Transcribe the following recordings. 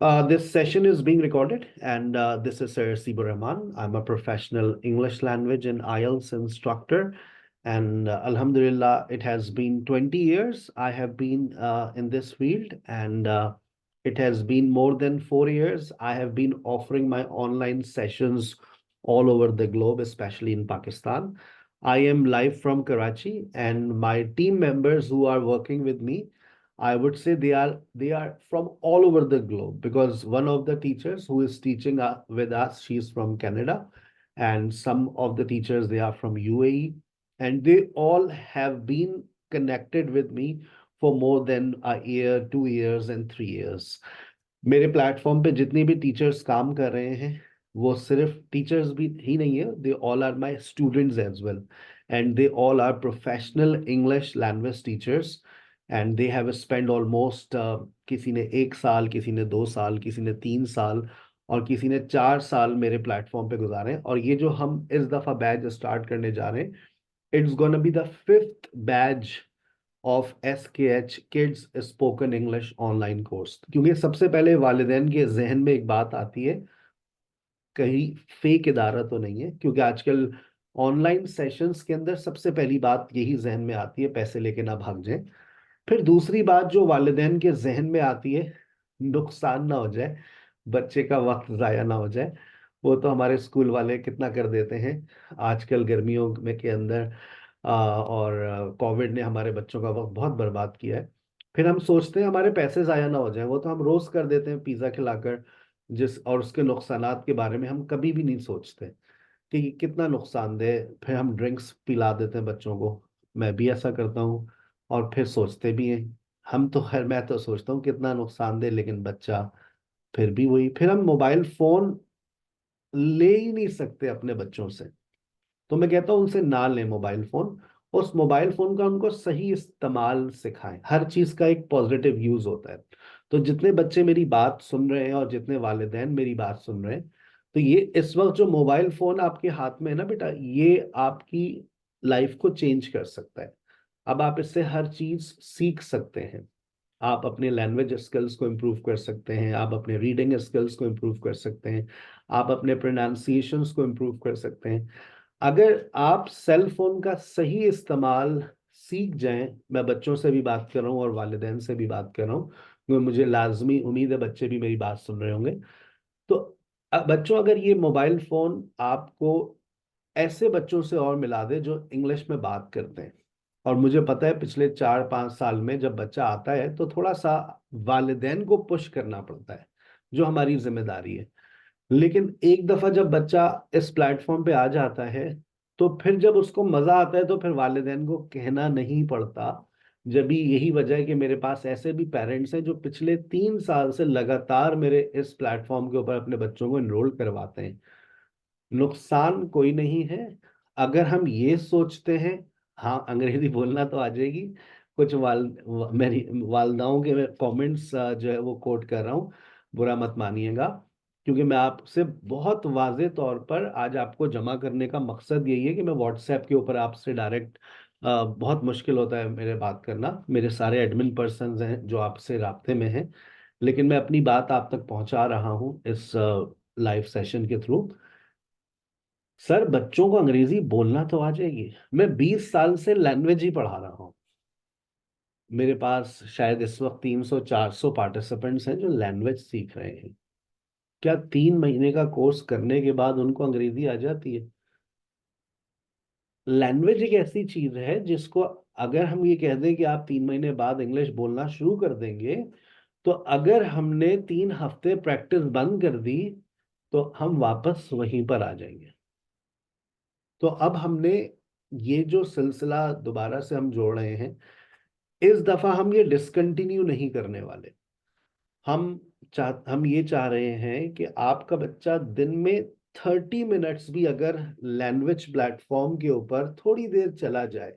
This session is being recorded, and this is Sir Sibu Rahman. I'm a professional English language and IELTS instructor, and Alhamdulillah, it has been 20 years I have been in this field, and it has been more than 4 years I have been offering my online sessions all over the globe, especially in Pakistan. I am live from Karachi, and my team members who are working with me, I would say they are from all over the globe, because one of the teachers who is teaching with us, she's from Canada, and some of the teachers, they are from UAE, and they all have been connected with me for more than a year, 2 years, and 3 years. मेरे platform पे जितने भी teachers काम कर रहे हैं, वो सिर्फ टीचर्स भी ही नहीं है, they all are my students as well, and they all are professional English language teachers, and they have spend almost, किसी ने 1 साल, किसी ने 2 साल, किसी ने 3 साल, और किसी ने 4 साल मेरे प्लेटफॉर्म पे गुजारे हैं। और ये जो हम इस दफा बैच स्टार्ट करने जा रहे हैं, it's gonna be the 5th batch of SKH kids spoken English online course. क्योंकि सबसे पहले वालिदैन के जहन में एक बात आती है, कहीं फेक इदारा तो नहीं है, क्योंकि आजकल ऑनलाइन सेशंस के अंदर सबसे पहली बात यही जहन में आती है, पैसे लेके ना भाग जाए। फिर दूसरी बात जो वालिदैन के जहन में आती है, नुकसान ना हो जाए, बच्चे का वक्त जाया ना हो जाए। वो तो हमारे स्कूल वाले कितना कर देते हैं आजकल गर्मियों में के अंदर, और कोविड ने हमारे बच्चों का वक्त बहुत बर्बाद किया है। फिर हम सोचते हैं हमारे पैसे जाया ना हो जाए, वो तो हम रोज कर देते हैं पिज्जा खिलाकर, जिस और उसके नुकसानात के बारे में हम कभी भी नहीं सोचते कि कितना नुकसानदेह। फिर हम ड्रिंक्स पिला देते हैं बच्चों को, मैं भी ऐसा करता हूँ, और फिर सोचते भी हैं हम तो, खैर मैं तो सोचता हूँ कितना नुकसानदेह, लेकिन बच्चा फिर भी वही। फिर हम मोबाइल फोन ले ही नहीं सकते अपने बच्चों से, तो मैं कहता हूँ उनसे ना लें मोबाइल फोन। उस मोबाइल फोन का उनको सही इस्तेमाल सिखाएं, हर चीज का एक पॉजिटिव यूज होता है। तो जितने बच्चे मेरी बात सुन रहे हैं और जितने वालिदैन मेरी बात सुन रहे हैं, तो ये इस वक्त जो मोबाइल फोन आपके हाथ में है ना बेटा, ये आपकी लाइफ को चेंज कर सकता है। अब आप इससे हर चीज सीख सकते हैं, आप अपने लैंग्वेज स्किल्स को इम्प्रूव कर सकते हैं, आप अपने रीडिंग स्किल्स को इम्प्रूव कर सकते हैं, आप अपने प्रोनाउंसिएशंस को इम्प्रूव कर सकते हैं। अगर आप सेल फोन का सही इस्तेमाल सीख जाएं, मैं बच्चों से भी बात कर रहा हूँ और वालिदैन से भी बात कर रहा हूँ, क्योंकि मुझे लाजमी उम्मीद है बच्चे भी मेरी बात सुन रहे होंगे। तो बच्चों, अगर ये मोबाइल फोन आपको ऐसे बच्चों से और मिला दे जो इंग्लिश में बात करते हैं, और मुझे पता है पिछले 4-5 साल में जब बच्चा आता है तो थोड़ा सा वालिदैन को पुश करना पड़ता है, जो हमारी जिम्मेदारी है। लेकिन एक दफा जब बच्चा इस प्लेटफॉर्म पे आ जाता है, तो फिर जब उसको मजा आता है तो फिर वालिदैन को कहना नहीं पड़ता। जब भी यही वजह है कि मेरे पास ऐसे भी पेरेंट्स हैं जो पिछले 3 साल से लगातार मेरे इस प्लेटफॉर्म के ऊपर अपने बच्चों को एनरोल करवाते हैं। नुकसान कोई नहीं है अगर हम ये सोचते हैं। हाँ, अंग्रेजी बोलना तो आ जाएगी। कुछ मेरी वालदाओं के कमेंट्स जो है वो कोट कर रहा हूँ, बुरा मत मानिएगा, क्योंकि मैं आपसे बहुत वाजे तौर पर आज आपको जमा करने का मकसद यही है कि मैं व्हाट्सएप के ऊपर आपसे डायरेक्ट, बहुत मुश्किल होता है मेरे बात करना, मेरे सारे एडमिन पर्सन्स हैं जो आपसे राब्ते में हैं, लेकिन मैं अपनी बात आप तक पहुंचा रहा हूं इस लाइव सेशन के थ्रू। सर, बच्चों को अंग्रेजी बोलना तो आ जाएगी। मैं 20 साल से लैंग्वेज ही पढ़ा रहा हूँ। मेरे पास शायद इस वक्त 300-400 पार्टिसिपेंट्स हैं जो लैंग्वेज सीख रहे हैं। क्या 3 महीने का कोर्स करने के बाद उनको अंग्रेजी आ जाती है? लैंग्वेज एक ऐसी चीज है जिसको, अगर हम ये कह दें कि आप 3 महीने बाद इंग्लिश बोलना शुरू कर देंगे, तो अगर हमने 3 हफ्ते प्रैक्टिस बंद कर दी, तो हम वापस वहीं पर आ जाएंगे। तो अब हमने ये जो सिलसिला दोबारा से हम जोड़ रहे हैं, इस दफा हम ये डिसकंटिन्यू नहीं करने वाले। हम ये चाह रहे हैं कि आपका बच्चा दिन में 30 मिनट्स भी अगर लैंग्वेज प्लेटफॉर्म के ऊपर थोड़ी देर चला जाए।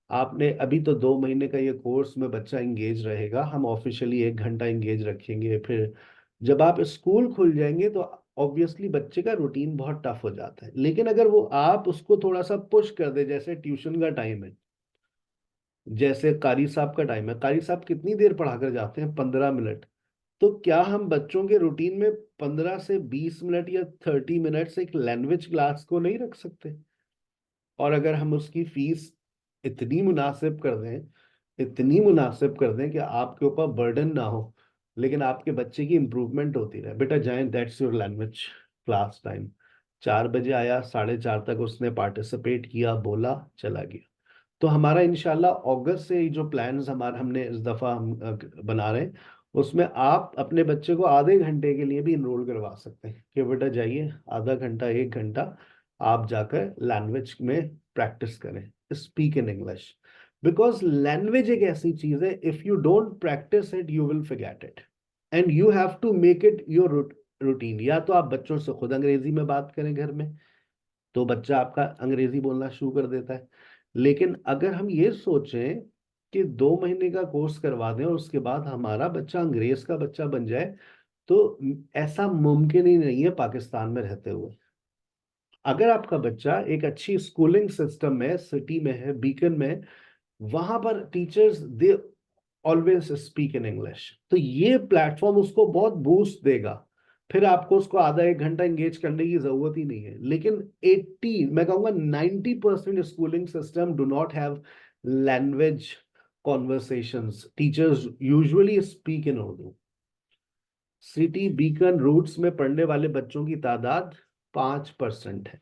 आपने अभी तो 2 महीने का ये कोर्स में बच्चा इंगेज रहेगा, हम ऑफिशियली 1 घंटा इंगेज रखेंगे। फिर जब आप स्कूल खुल जाएंगे तो ऑब्वियसली बच्चे का रूटीन बहुत टफ हो जाता है, लेकिन अगर वो आप उसको थोड़ा सा पुश कर दे, जैसे ट्यूशन का टाइम है, जैसे कारी साहब का टाइम है, कारी साहब कितनी देर पढ़ा कर जाते हैं? 15 मिनट। तो क्या हम बच्चों के रूटीन में 15 से 20 मिनट या 30 मिनट्स एक लैंग्वेज क्लास को नहीं रख सकते? और अगर हम उसकी फीस इतनी मुनासिब कर दें, इतनी मुनासिब कर दें कि आपके ऊपर बर्डन ना हो, लेकिन आपके बच्चे की इंप्रूवमेंट होती रहे। बेटा जाए, that's your language class time. 4 बजे आया, 4:30 तक उसने पार्टिसिपेट किया, बोला, चला गया। तो हमारा इंशाल्लाह अगस्त से जो प्लान्स हमारे हमने इस दफा हम बना रहे हैं, उसमें आप अपने बच्चे को आधे घंटे के लिए भी इनरोल करवा सकते हैं कि बेटा जाइए, आधा घंटा 1 घंटा आप जाकर लैंग्वेज में प्रैक्टिस करें, speak in English. Because language एक ऐसी चीज है, if you don't practice it you will forget it, and you have to make it your routine. या तो आप बच्चों से खुद अंग्रेजी में बात करें घर में, तो बच्चा आपका अंग्रेजी बोलना शुरू कर देता है। लेकिन अगर हम ये सोचें कि 2 महीने का कोर्स करवा दें और उसके बाद हमारा बच्चा अंग्रेज का बच्चा बन जाए, तो ऐसा मुमकिन ही नहीं है पाकिस्तान में रहते हुए। अगर आपका बच्चा एक अच्छी स्कूलिंग सिस्टम में, सिटी में है, बीकन में, वहां पर teachers they always speak in English, तो ये प्लेटफॉर्म उसको बहुत बूस्ट देगा। फिर आपको उसको आधा 1 घंटा एंगेज करने की जरूरत ही नहीं है। लेकिन 80, मैं कहूंगा 90% schooling system do not have language conversations. Teachers usually speak in Urdu. City, Beacon, Roots में पढ़ने वाले बच्चों की तादाद 5% है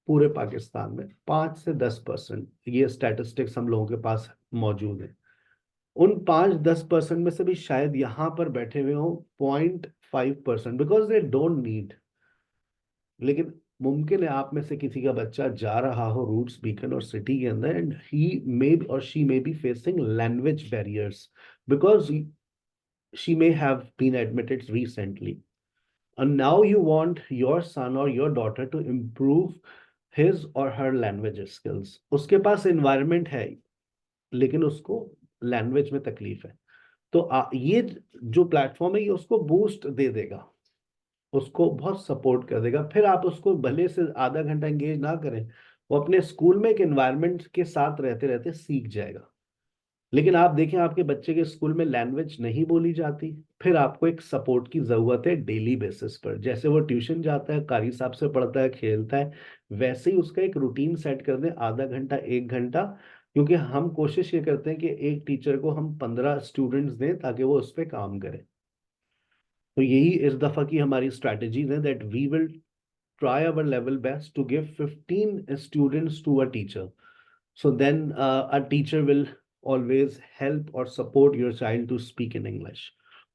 पूरे पाकिस्तान में। 5 से 10% ये स्टैटिस्टिक्स हम लोगों के पास मौजूद है। उन 5-10% में से भी शायद यहाँ पर बैठे हुए हों 0.5%, बिकॉज दे डोंट नीड। लेकिन मुमकिन है आप में से किसी का बच्चा जा रहा हो रूट्स, बीकन और सिटी के अंदर, एंड ही मे और she may be facing language barriers because she may have been admitted recently, and now you want your son or your daughter to improve his or her language skills. उसके पास environment है, लेकिन उसको language में तकलीफ है। तो ये जो प्लेटफॉर्म है ये उसको बूस्ट दे देगा, उसको बहुत सपोर्ट कर देगा। फिर आप उसको भले से आधा घंटा एंगेज ना करें, वो अपने स्कूल में एक एनवायरनमेंट के साथ रहते रहते सीख जाएगा। लेकिन आप देखें आपके बच्चे के स्कूल में लैंग्वेज नहीं बोली जाती, फिर आपको एक सपोर्ट की जरूरत है डेली बेसिस पर। जैसे वो ट्यूशन जाता है, कारी साहब से पढ़ता है, खेलता है, वैसे ही उसका एक रूटीन सेट कर दें, आधा घंटा 1 घंटा। क्योंकि हम कोशिश ये करते हैं कि एक टीचर को हम 15 स्टूडेंट्स दें ताकि वो उस पर काम करे। तो यही इस दफा की हमारी स्ट्रैटेजीज है, that we will try our level best to give 15 students to a teacher. So then a teacher will always help or support your child to speak in English.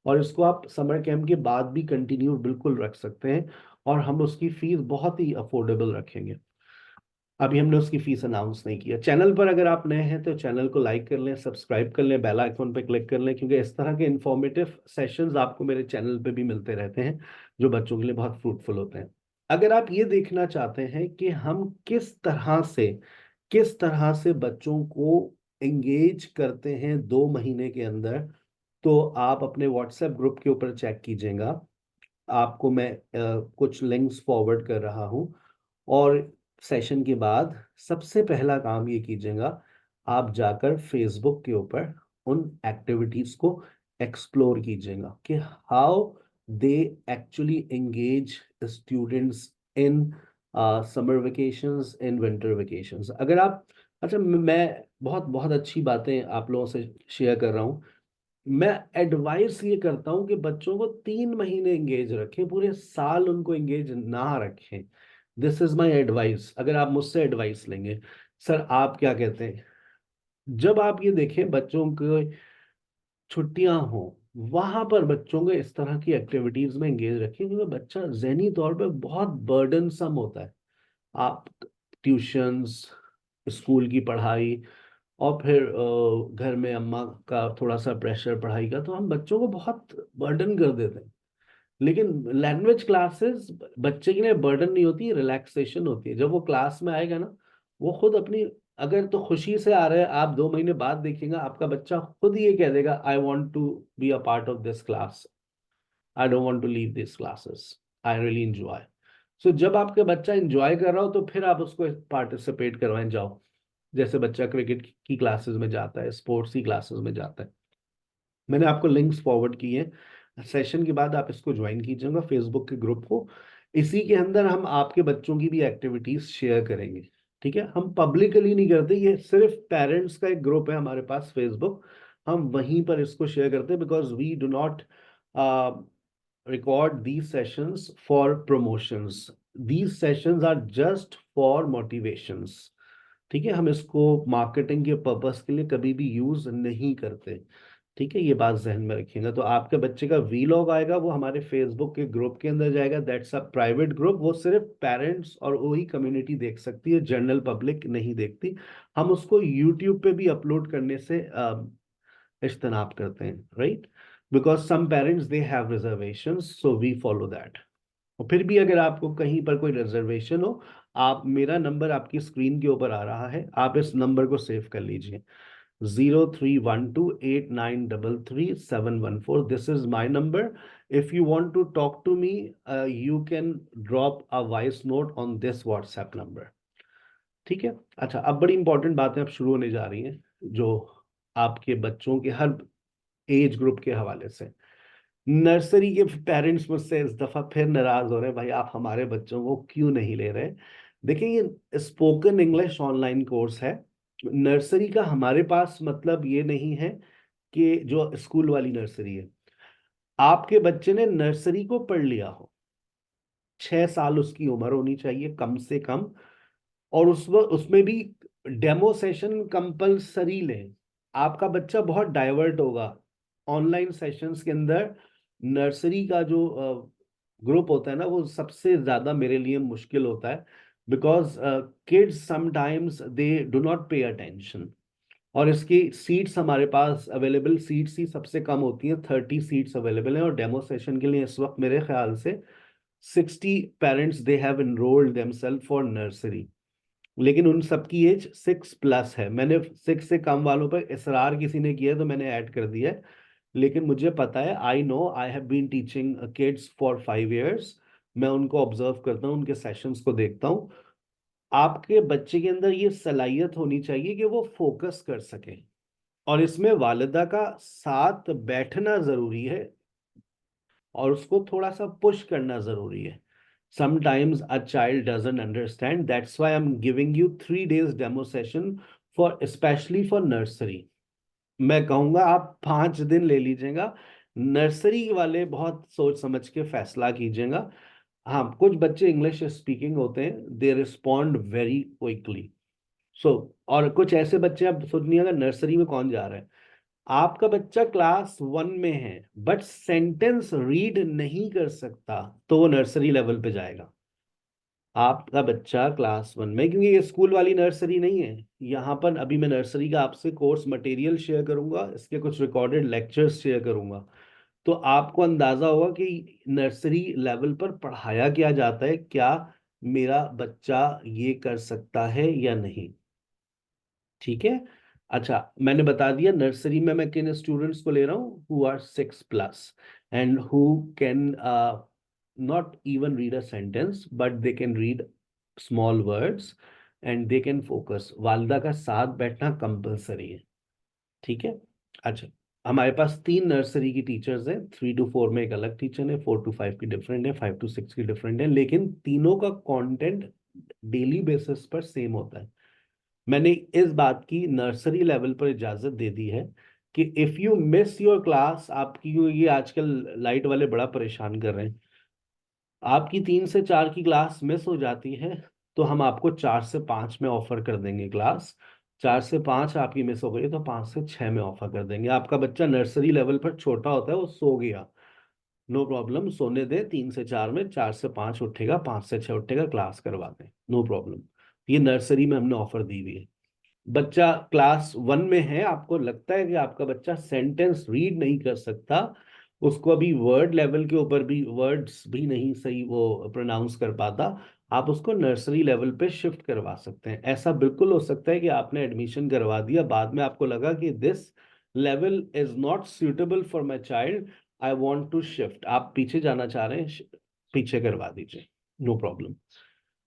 और इसको आप समर कैंप के बाद भी continue बिल्कुल रख सकते हैं, और हम उसकी फीस बहुत ही अफोर्डेबल रखेंगे। अभी हमने उसकी फीस अनाउंस नहीं किया। चैनल पर अगर आप नए हैं तो चैनल को लाइक कर लें, सब्सक्राइब कर लें, बेल आइकन पे क्लिक कर लें, क्योंकि इस तरह के इंफॉर्मेटिव सेशंस आपको मेरे चैनल पे भी मिलते रहते हैं जो बच्चों के लिए बहुत फ्रूटफुल होते हैं। अगर आप ये देखना चाहते हैं कि हम किस तरह से बच्चों को एंगेज करते हैं 2 महीने के अंदर, तो आप अपने व्हाट्सएप ग्रुप के ऊपर चेक कीजिएगा। आपको मैं कुछ लिंक्स फॉरवर्ड कर रहा हूँ। और सेशन के बाद सबसे पहला काम ये कीजिएगा, आप जाकर फेसबुक के ऊपर उन एक्टिविटीज को एक्सप्लोर कीजिएगा कि how they actually engage students in summer vacations, in winter vacations. अगर आप, अच्छा, मैं बहुत बहुत अच्छी बातें आप लोगों से शेयर कर रहा हूँ। मैं एडवाइस ये करता हूँ कि बच्चों को 3 महीने एंगेज रखें, पूरे साल उनको एंगेज ना रखें। This is my advice. अगर आप मुझसे एडवाइस लेंगे, सर आप क्या कहते हैं? जब आप ये देखें बच्चों को छुट्टियां हो, वहां पर बच्चों को इस तरह की एक्टिविटीज में एंगेज रखें, क्योंकि बच्चा जहनी तौर पे बहुत बर्डनसम होता है। आप ट्यूशंस, स्कूल की पढ़ाई, और फिर घर में अम्मा का थोड़ा सा प्रेशर पढ़ाई का, तो हम बच्चों को बहुत बर्डन कर देते हैं। लेकिन लैंग्वेज क्लासेस बच्चे के लिए बर्डन नहीं होती, रिलैक्सेशन होती है। जब वो क्लास में आएगा ना, वो खुद अपनी, अगर तो खुशी से आ रहे हैं, आप 2 महीने बाद देखेंगे आपका बच्चा खुद ये कह देगा, I want to be a part of this class, I don't want to leave this classes, I really enjoy. So जब आपका बच्चा इंजॉय कर रहा हो तो फिर आप उसको पार्टिसिपेट करवाएं, जाओ। जैसे बच्चा क्रिकेट की क्लासेस में जाता है, स्पोर्ट्स की क्लासेस में जाता है, मैंने आपको लिंक्स फॉरवर्ड किए हैं। सेशन के बाद आप इसको ज्वाइन कीजिएगा फेसबुक के ग्रुप को। इसी के अंदर हम आपके बच्चों की भी एक्टिविटीज शेयर करेंगे। ठीक है, हम पब्लिकली नहीं करते, ये सिर्फ पेरेंट्स का एक ग्रुप है हमारे पास फेसबुक, हम वहीं पर इसको शेयर करते हैं, because we do not record these sessions for promotions. These sessions are just for motivations. ठीक है, हम इसको मार्केटिंग के पर्पस के लिए कभी भी यूज नहीं करते। ठीक है, ये बात जहन में रखिएगा। तो आपके बच्चे का वीलॉग आएगा, वो हमारे फेसबुक के ग्रुप के अंदर जाएगा। दैट्स अ प्राइवेट ग्रुप, वो सिर्फ पेरेंट्स और वही कम्युनिटी देख सकती है, जनरल पब्लिक नहीं देखती। हम उसको यूट्यूब पे भी अपलोड करने से इज्तनाब करते हैं, right, because some parents they have reservations, so we follow that. और फिर भी अगर आपको कहीं पर कोई रिजर्वेशन हो, आप, मेरा नंबर आपकी स्क्रीन के ऊपर आ रहा है, आप इस नंबर को सेव कर लीजिए, 031289333714. This is my number. If you want to talk to me, you can drop a voice note on this WhatsApp number. ठीक है। अच्छा, अब बड़ी इंपॉर्टेंट बातें अब शुरू होने जा रही हैं, जो आपके बच्चों के हर एज ग्रुप के हवाले से। नर्सरी के पेरेंट्स मुझसे इस दफा फिर नाराज हो रहे हैं, भाई आप हमारे बच्चों को क्यों नहीं ले रहे। देखिए, ये स्पोकन इंग्लिश ऑनलाइन कोर्स है। नर्सरी का हमारे पास मतलब ये नहीं है कि जो स्कूल वाली नर्सरी है, आपके बच्चे ने नर्सरी को पढ़ लिया हो, 6 साल उसकी उम्र होनी चाहिए कम से कम, और उसमें भी डेमो सेशन कंपलसरी लें। आपका बच्चा बहुत डाइवर्ट होगा ऑनलाइन सेशंस के अंदर। नर्सरी का जो ग्रुप होता है ना, वो सबसे ज्यादा मेरे लिए मुश्किल होता है, because kids sometimes they do not pay attention. और इसकी सीट्स हमारे पास अवेलेबल सीट्स ही सबसे कम होती हैं, 30 सीट्स अवेलेबल हैं, और डेमो सेशन के लिए इस वक्त मेरे ख्याल से 60 parents they have enrolled themselves for nursery. लेकिन उन सबकी एज 6+ है। मैंने 6 से कम वालों पर इसरार किसी ने किया है तो मैंने ऐड कर दिया है। लेकिन मुझे पता है, I know, I have been teaching kids for 5 years। मैं उनको ऑब्जर्व करता हूँ, उनके सेशंस को देखता हूँ। आपके बच्चे के अंदर ये सलाहियत होनी चाहिए कि वो फोकस कर सके, और इसमें वालिदा का साथ बैठना जरूरी है, और उसको थोड़ा सा पुश करना जरूरी है। Sometimes a child doesn't understand. That's why I'm giving you 3 days demo session for especially for nursery. मैं कहूंगा आप 5 दिन ले लीजिएगा। नर्सरी वाले बहुत सोच समझ के फैसला कीजिएगा। हाँ, कुछ बच्चे इंग्लिश स्पीकिंग होते हैं, दे रिस्पॉन्ड वेरी क्विकली। सो, और कुछ ऐसे बच्चे, आप सोचनिएगा नर्सरी में कौन जा रहा है। आपका बच्चा क्लास 1 में है बट सेंटेंस रीड नहीं कर सकता, तो वो नर्सरी लेवल पे जाएगा। आपका बच्चा क्लास 1 में, क्योंकि ये स्कूल वाली नर्सरी नहीं है, यहाँ पर अभी मैं नर्सरी का आपसे कोर्स मटेरियल शेयर करूंगा, इसके कुछ रिकॉर्डेड लेक्चर्स शेयर करूंगा, तो आपको अंदाजा होगा कि नर्सरी लेवल पर पढ़ाया क्या जाता है, क्या मेरा बच्चा ये कर सकता है या नहीं। ठीक है। अच्छा, मैंने बता दिया नर्सरी में मैं किन स्टूडेंट्स को ले रहा हूँ, who are 6+ and who can not even read a sentence, but they can read small words and they can focus। वालदा का साथ बैठना कंपलसरी है। ठीक है। अच्छा, हमारे पास 3 नर्सरी की टीचर्स हैं, 3 to 4 में एक अलग टीचर है, 4 to 5 की डिफरेंट है, 5 to 6 की डिफरेंट है, लेकिन तीनों का कंटेंट डेली बेसिस पर सेम होता है। मैंने इस बात की नर्सरी लेवल पर इजाजत दे दी है कि if you miss your class, आपकी ये आजकल लाइट वाले बड़ा परेशान कर रहे हैं, आपकी 3 से 4 की क्लास मिस हो जाती है, तो हम आपको 4 से 5 में ऑफर कर देंगे क्लास। 4 से 5 आपकी मिस हो गई तो 5 से 6 में ऑफर कर देंगे। आपका बच्चा नर्सरी लेवल पर छोटा होता है, वो सो गया, नो प्रॉब्लम, सोने दे, 3 से 4 में, 4 से 5 उठेगा, 5 से 6 उठेगा, क्लास करवा दें, नो प्रॉब्लम। ये नर्सरी में हमने ऑफर दी हुई है। बच्चा क्लास 1 में है, आपको लगता है कि आपका बच्चा सेंटेंस रीड नहीं कर सकता, उसको अभी वर्ड लेवल के ऊपर भी वर्ड्स भी नहीं सही वो प्रोनाउंस कर पाता, आप उसको नर्सरी लेवल पे शिफ्ट करवा सकते हैं। ऐसा बिल्कुल हो सकता है कि आपने एडमिशन करवा दिया, बाद में आपको लगा कि this level is not suitable for my child, I want to shift, आप पीछे जाना चाह रहे हैं, पीछे करवा दीजिए, नो प्रॉब्लम।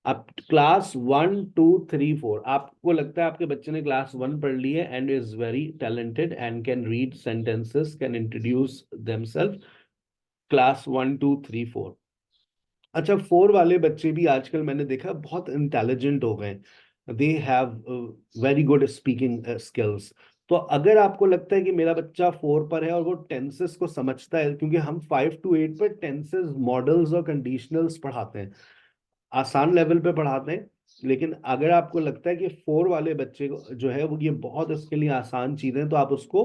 अब क्लास 1 2 3 4, आपको लगता है आपके बच्चे ने क्लास 1 पढ़ ली है and is very talented and can read sentences, can introduce themselves, class 1 2 3 4। अच्छा, 4 वाले बच्चे भी आजकल मैंने देखा बहुत इंटेलिजेंट हो गए, they have very good speaking skills. तो अगर आपको लगता है कि मेरा बच्चा 4 पर है और वो टेंसेस को समझता है, क्योंकि हम 5 to 8 पर टेंसेस, मॉडल्स और कंडीशनल्स पढ़ाते हैं, आसान लेवल पे पढ़ाते हैं। लेकिन अगर आपको लगता है कि 4 वाले बच्चे को जो है वो ये बहुत इसके लिए आसान चीजें, तो आप उसको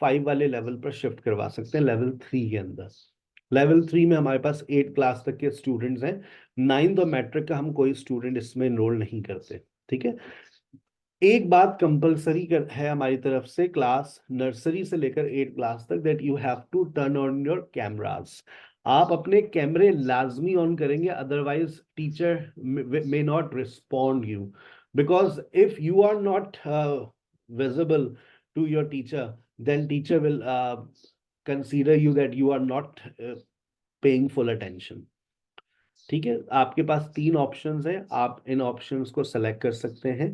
5 वाले लेवल पर शिफ्ट करवा सकते हैं, लेवल 3 के अंदर। लेवल 3 में हमारे पास 8 क्लास तक के स्टूडेंट्स हैं। 9th और मैट्रिक का हम कोई स्टूडेंट इसमें इनरोल नहीं करते। ठीक है। एक बात कंपलसरी है हमारी तरफ से, क्लास नर्सरी से लेकर 8 क्लास तक, that you have to turn on your cameras. आप अपने कैमरे लाजमी ऑन करेंगे, otherwise teacher may not respond you, because if you are not visible to your teacher, then teacher will consider you that you are not paying full attention। ठीक है। आपके पास 3 options हैं, आप इन ऑप्शंस को सेलेक्ट कर सकते हैं,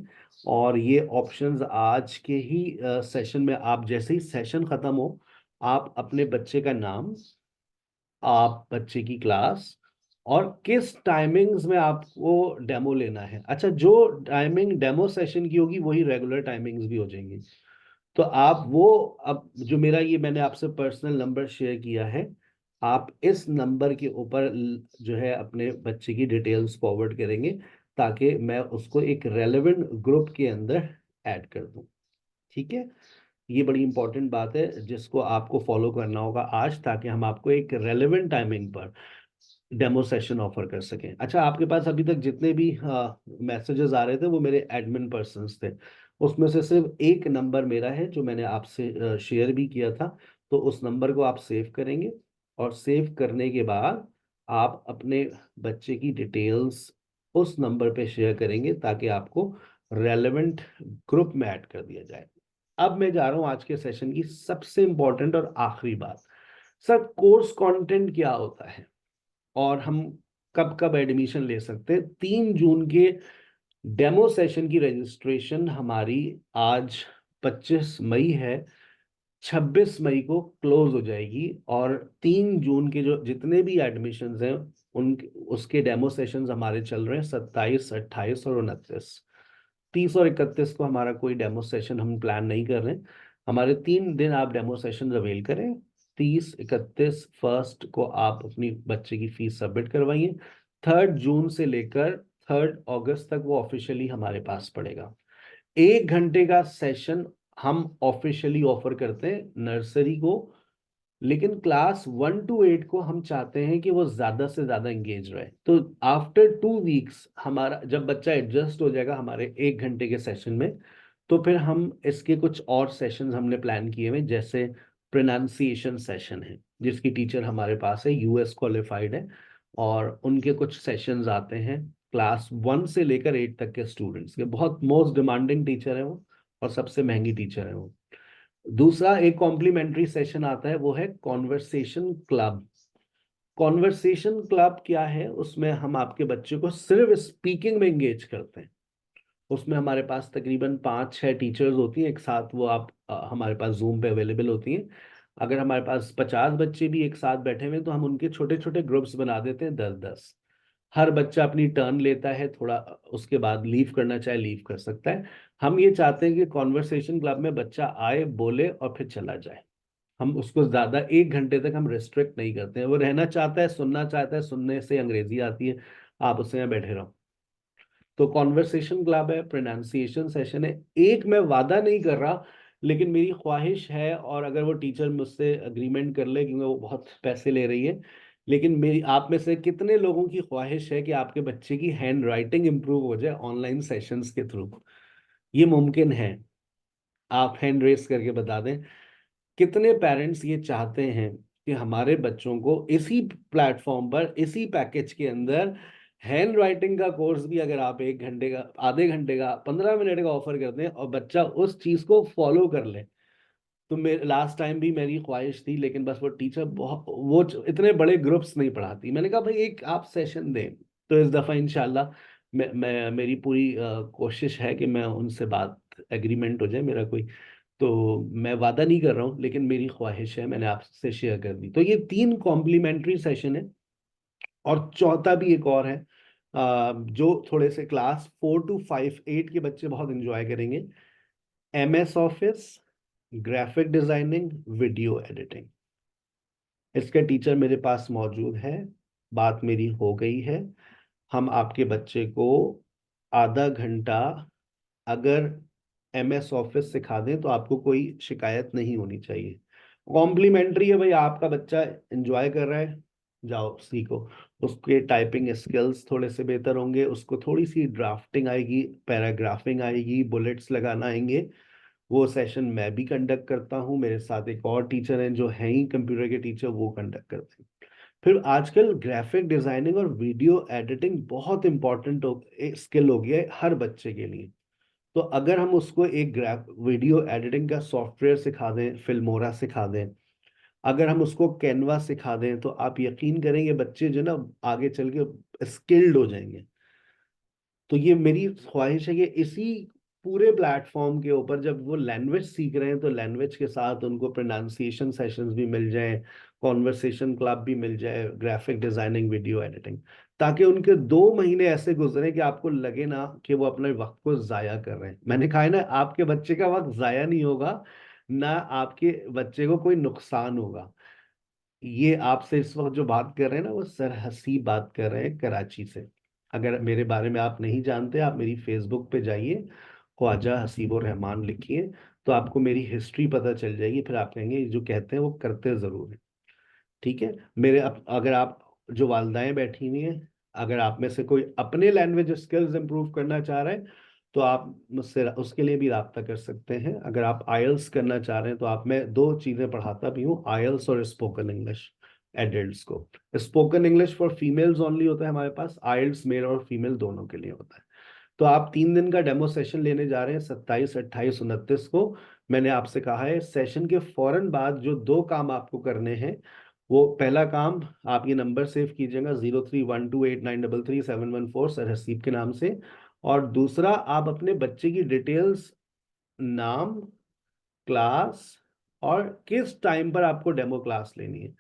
और ये ऑप्शंस आज के ही सेशन में, आप जैसे ही सेशन खत्म हो, आप अपने बच्चे का नाम, आप बच्चे की क्लास, और किस टाइमिंग्स में आपको डेमो लेना है। अच्छा, जो टाइमिंग डेमो सेशन की होगी वही रेगुलर टाइमिंग्स भी हो जाएंगी। तो आप वो, अब जो मेरा ये मैंने आपसे पर्सनल नंबर शेयर किया है, आप इस नंबर के ऊपर जो है अपने बच्चे की डिटेल्स फॉरवर्ड करेंगे, ताकि मैं उसको एक रेलेवेंट ग्रुप के अंदर ऐड कर दूं। ठीक है। ये बड़ी इंपॉर्टेंट बात है जिसको आपको फॉलो करना होगा आज, ताकि हम आपको एक रेलेवेंट टाइमिंग पर डेमो सेशन ऑफर कर सकें। अच्छा, आपके पास अभी तक जितने भी मैसेजेस आ रहे थे वो मेरे एडमिन पर्सन्स थे, उसमें से सिर्फ एक नंबर मेरा है जो मैंने आपसे शेयर भी किया था। तो उस नंबर को आप सेव करेंगे, और सेव करने के बाद आप अपने बच्चे की डिटेल्स उस नंबर पे शेयर करेंगे, ताकि आपको रेलेवेंट ग्रुप में ऐड कर दिया जाए। अब मैं जा रहा हूँ आज के सेशन की सबसे इंपॉर्टेंट और आखिरी बात। सर, कोर्स कंटेंट क्या होता है और हम कब कब एडमिशन ले सकते हैं? 3 जून के डेमो सेशन की रजिस्ट्रेशन हमारी आज 25 मई है, 26 मई को क्लोज हो जाएगी, और 3 जून के जो जितने भी एडमिशन्स हैं उन उसके डेमो सेशंस हमारे चल रहे हैं 27, 28 और 29। 30 और 31 को हमारा कोई डेमो सेशन हम प्लान नहीं कर रहे हैं। हमारे 3 दिन आप डेमो सेशन अवेल करें। 30, 31 फर्स्ट को आप अपनी बच्चे की फीस सबमिट करवाइए। 3 जून से लेकर 3 अगस्त तक वो ऑफिशियली हमारे पास पड़ेगा। 1 घंटे का सेशन हम ऑफिशियली ऑफर करते हैं नर्सरी को, लेकिन क्लास 1 to 8 को हम चाहते हैं कि वो ज्यादा से ज्यादा एंगेज रहे। तो आफ्टर 2 वीक्स हमारा जब बच्चा एडजस्ट हो जाएगा हमारे 1 घंटे के सेशन में, तो फिर हम इसके कुछ और सेशंस हमने प्लान किए हुए, जैसे प्रोनाउंसिएशन सेशन है जिसकी टीचर हमारे पास है, यूएस क्वालिफाइड है, और उनके कुछ सेशंस आते हैं क्लास 1 से लेकर 8 तक के स्टूडेंट्स के। बहुत मोस्ट डिमांडिंग टीचर है वो, और सबसे महंगी टीचर है वो। दूसरा एक कॉम्प्लीमेंट्री सेशन आता है, वो है कॉन्वर्सेशन क्लब। कॉन्वर्सेशन क्लब क्या है? उसमें हम आपके बच्चे को सिर्फ स्पीकिंग में एंगेज करते हैं। उसमें हमारे पास तकरीबन 5-6 टीचर्स होती हैं एक साथ, वो आप हमारे पास जूम पे अवेलेबल होती हैं। अगर हमारे पास 50 बच्चे भी एक साथ बैठे हुए हैं, तो हम उनके छोटे छोटे ग्रुप्स बना देते हैं, 10-10। हर बच्चा अपनी टर्न लेता है, थोड़ा उसके बाद लीव करना चाहे लीव कर सकता है। हम ये चाहते हैं कि कॉन्वर्सेशन क्लब में बच्चा आए, बोले और फिर चला जाए। हम उसको ज्यादा 1 घंटे तक हम रिस्ट्रिक्ट नहीं करते हैं। वो रहना चाहता है, सुनना चाहता है, सुनने से अंग्रेजी आती है, आप उससे यहाँ बैठे रहो। तो कॉन्वर्सेशन क्लब है, प्रोनाउंसिएशन सेशन है। एक मैं वादा नहीं कर रहा, लेकिन मेरी ख्वाहिश है, और अगर वो टीचर मुझसे अग्रीमेंट कर ले, क्योंकि वो बहुत पैसे ले रही है, लेकिन मेरी आप में से कितने लोगों की ख्वाहिश है कि आपके बच्चे की हैंड राइटिंग इंप्रूव हो जाए ऑनलाइन सेशंस के थ्रू? ये मुमकिन है? आप हैंड रेस करके बता दें। कितने पेरेंट्स ये चाहते हैं कि हमारे बच्चों को इसी प्लेटफॉर्म पर, इसी पैकेज के अंदर हैंड राइटिंग का कोर्स भी, अगर आप 1 घंटे का, आधे घंटे का, 15 मिनट का ऑफर करते हैं, और बच्चा उस चीज को फॉलो कर ले। तो मेरे लास्ट टाइम भी मेरी ख्वाहिश थी, लेकिन बस वो टीचर बहुत, इतने बड़े ग्रुप्स नहीं पढ़ाती। मैंने कहा भाई एक आप सेशन दें। तो इस दफा इंशाल्लाह मेरी पूरी कोशिश है कि मैं उनसे बात एग्रीमेंट हो जाए, मेरा कोई तो मैं वादा नहीं कर रहा हूँ, लेकिन मेरी ख्वाहिश है, मैंने आपसे शेयर कर दी। तो ये 3 कॉम्प्लीमेंट्री सेशन है, और चौथा भी एक और है जो थोड़े से क्लास 4 to 5 8 के बच्चे बहुत इंजॉय करेंगे। MS office, graphic designing, video editing. इसके टीचर मेरे पास मौजूद है, बात मेरी हो गई है। हम आपके बच्चे को आधा घंटा अगर MS ऑफिस सिखा दें तो आपको कोई शिकायत नहीं होनी चाहिए। कॉम्प्लीमेंट्री है भाई, आपका बच्चा एंजॉय कर रहा है, जाओ सीखो। उसके टाइपिंग स्किल्स थोड़े से बेहतर होंगे, उसको थोड़ी सी ड्राफ्टिंग आएगी, पैराग्राफिंग आएगी, बुलेट्स लगाना आएंगे। वो सेशन मैं भी कंडक्ट करता हूँ, मेरे साथ एक और टीचर हैं जो हैं ही कंप्यूटर के टीचर, वो कंडक्ट करते हैं। फिर आजकल ग्राफिक डिजाइनिंग और वीडियो एडिटिंग बहुत इंपॉर्टेंट स्किल हो गया है हर बच्चे के लिए। तो अगर हम उसको एक ग्राफ वीडियो एडिटिंग का सॉफ्टवेयर सिखा दें, फिल्मोरा सिखा दें, अगर हम उसको कैनवा सिखा दें, तो आप यकीन करेंगे बच्चे जो ना आगे चल के स्किल्ड हो जाएंगे। तो ये मेरी ख्वाहिश है कि इसी पूरे प्लेटफॉर्म के ऊपर जब वो लैंग्वेज सीख रहे हैं तो लैंग्वेज के साथ उनको प्रोनाउंसिएशन सेशंस भी मिल जाएं, कॉन्वर्सेशन क्लब भी मिल जाए, ग्राफिक डिजाइनिंग, वीडियो एडिटिंग, ताकि उनके 2 महीने ऐसे गुजरे कि आपको लगे ना कि वो अपने वक्त को जाया कर रहे हैं। मैंने कहा है ना, आपके बच्चे का वक्त जाया नहीं होगा, ना आपके बच्चे को कोई नुकसान होगा। ये आपसे इस वक्त जो बात कर रहे हैं ना, वो सर हसी बात कर रहे हैं कराची से। अगर मेरे बारे में आप नहीं जानते, आप मेरी फेसबुक पे जाइए, ख्वाजा हसीबुर रहमान लिखिए, तो आपको मेरी हिस्ट्री पता चल जाएगी। फिर आप कहेंगे ये जो कहते हैं वो करते जरूर हैं। ठीक है, मेरे अगर आप जो वालदाएं बैठी हुई हैं, अगर आप में से कोई अपने लैंग्वेज स्किल्स इंप्रूव करना चाह रहे हैं, तो आप मुझसे उसके लिए भी रब्ता कर सकते हैं। अगर आप आयल्स करना चाह रहे हैं, तो आप, मैं 2 चीज़ें पढ़ाता भी हूँ, आयल्स और स्पोकन इंग्लिश एडल्ट्स को। Spoken English for females only होता है हमारे पास, आयल्स मेल और फीमेल दोनों के लिए होता है। तो आप 3 दिन का डेमो सेशन लेने जा रहे हैं, 27 28 29 को। मैंने आपसे कहा है सेशन के फौरन बाद जो 2 काम आपको करने हैं, वो पहला काम, आप ये नंबर सेव कीजिएगा, 03128933 714, सर हसीब के नाम से। और दूसरा, आप अपने बच्चे की डिटेल्स, नाम, क्लास, और किस टाइम पर आपको डेमो क्लास लेनी है,